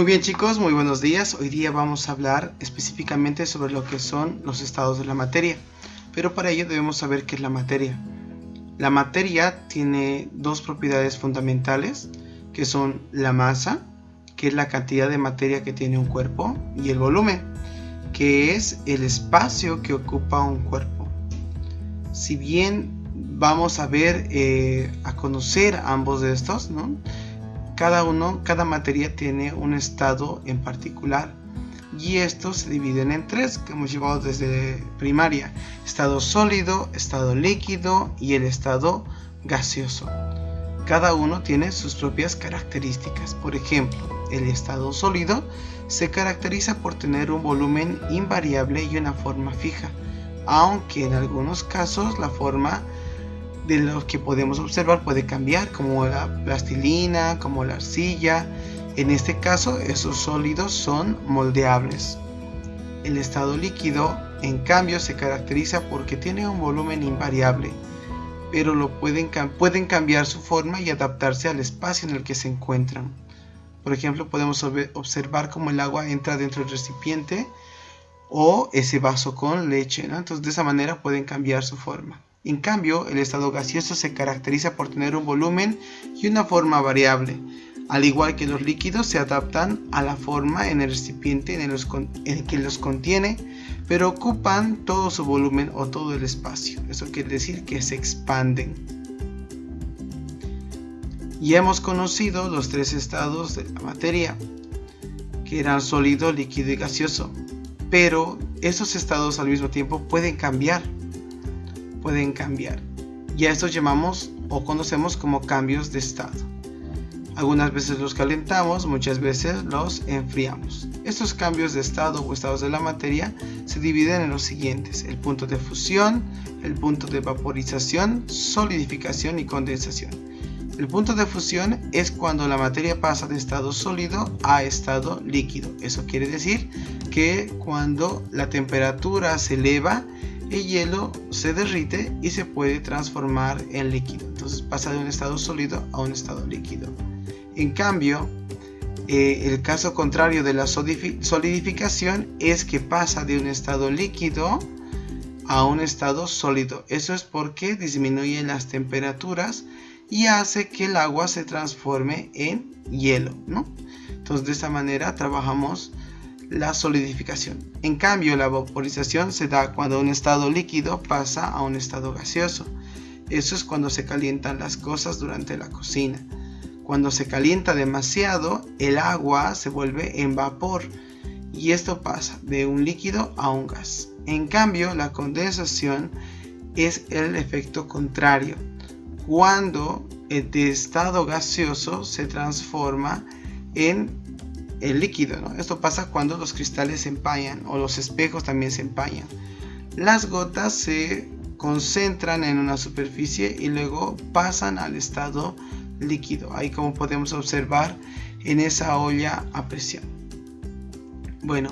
Muy bien chicos, muy buenos días. Hoy día vamos a hablar específicamente sobre lo que son los estados de la materia. Pero para ello debemos saber qué es la materia. La materia tiene dos propiedades fundamentales, que son la masa, que es la cantidad de materia que tiene un cuerpo, y el volumen, que es el espacio que ocupa un cuerpo. Si bien vamos a ver, a conocer ambos de estos, ¿no? Cada materia tiene un estado en particular y estos se dividen en tres que hemos llevado desde primaria: estado sólido, estado líquido y el estado gaseoso. Cada uno tiene sus propias características. Por ejemplo, el estado sólido se caracteriza por tener un volumen invariable y una forma fija, aunque en algunos casos la forma de lo que podemos observar puede cambiar, como la plastilina, como la arcilla. En este caso, esos sólidos son moldeables. El estado líquido, en cambio, se caracteriza porque tiene un volumen invariable, pero pueden cambiar su forma y adaptarse al espacio en el que se encuentran. Por ejemplo, podemos observar cómo el agua entra dentro del recipiente o ese vaso con leche, ¿no? Entonces, de esa manera pueden cambiar su forma. En cambio, el estado gaseoso se caracteriza por tener un volumen y una forma variable. Al igual que los líquidos, se adaptan a la forma en el recipiente en el que los contiene, pero ocupan todo su volumen o todo el espacio. Eso quiere decir que se expanden. Ya hemos conocido los tres estados de la materia, que eran sólido, líquido y gaseoso. Pero esos estados al mismo tiempo pueden cambiar. Y a estos llamamos o conocemos como cambios de estado. Algunas veces los calentamos, muchas veces los enfriamos. Estos cambios de estado o estados de la materia se dividen en los siguientes: el punto de fusión, el punto de vaporización, solidificación y condensación. El punto de fusión es cuando la materia pasa de estado sólido a estado líquido. Eso quiere decir que cuando la temperatura se eleva, el hielo se derrite y se puede transformar en líquido. Entonces pasa de un estado sólido a un estado líquido. En cambio, el caso contrario de la solidificación es que pasa de un estado líquido a un estado sólido. Eso es porque disminuyen las temperaturas y hace que el agua se transforme en hielo, ¿no? Entonces de esta manera trabajamos la solidificación. En cambio, la vaporización se da cuando un estado líquido pasa a un estado gaseoso. Eso es cuando se calientan las cosas durante la cocina. Cuando se calienta demasiado, el agua se vuelve en vapor y esto pasa de un líquido a un gas. En cambio, la condensación es el efecto contrario, cuando el estado gaseoso se transforma en el líquido, ¿no? Esto pasa cuando los cristales se empañan o los espejos también se empañan. Las gotas se concentran en una superficie y luego pasan al estado líquido, ahí como podemos observar en esa olla a presión. Bueno,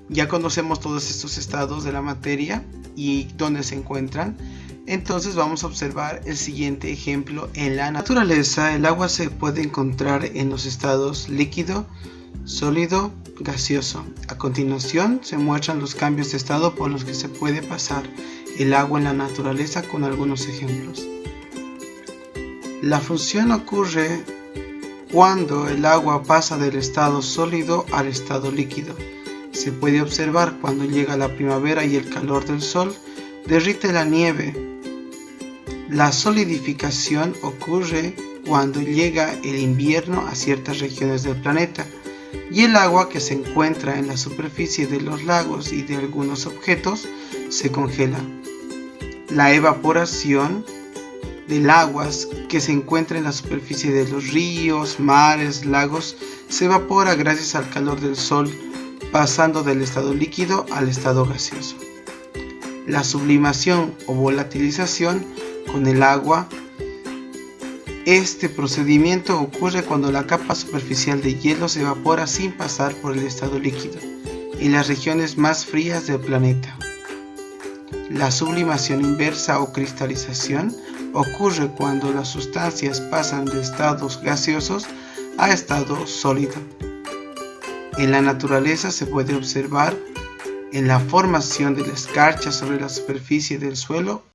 ya conocemos todos estos estados de la materia y dónde se encuentran. Entonces vamos a observar el siguiente ejemplo. En la naturaleza, el agua se puede encontrar en los estados líquido, sólido, gaseoso. A continuación se muestran los cambios de estado por los que se puede pasar el agua en la naturaleza con algunos ejemplos. La fusión ocurre cuando el agua pasa del estado sólido al estado líquido. Se puede observar cuando llega la primavera y el calor del sol derrite la nieve. La solidificación ocurre cuando llega el invierno a ciertas regiones del planeta y el agua que se encuentra en la superficie de los lagos y de algunos objetos se congela. La evaporación del agua que se encuentra en la superficie de los ríos, mares, lagos se evapora gracias al calor del sol, pasando del estado líquido al estado gaseoso. La sublimación o volatilización con el agua. Este procedimiento ocurre cuando la capa superficial de hielo se evapora sin pasar por el estado líquido en las regiones más frías del planeta. La sublimación inversa o cristalización ocurre cuando las sustancias pasan de estados gaseosos a estado sólido. En la naturaleza se puede observar en la formación de la escarcha sobre la superficie del suelo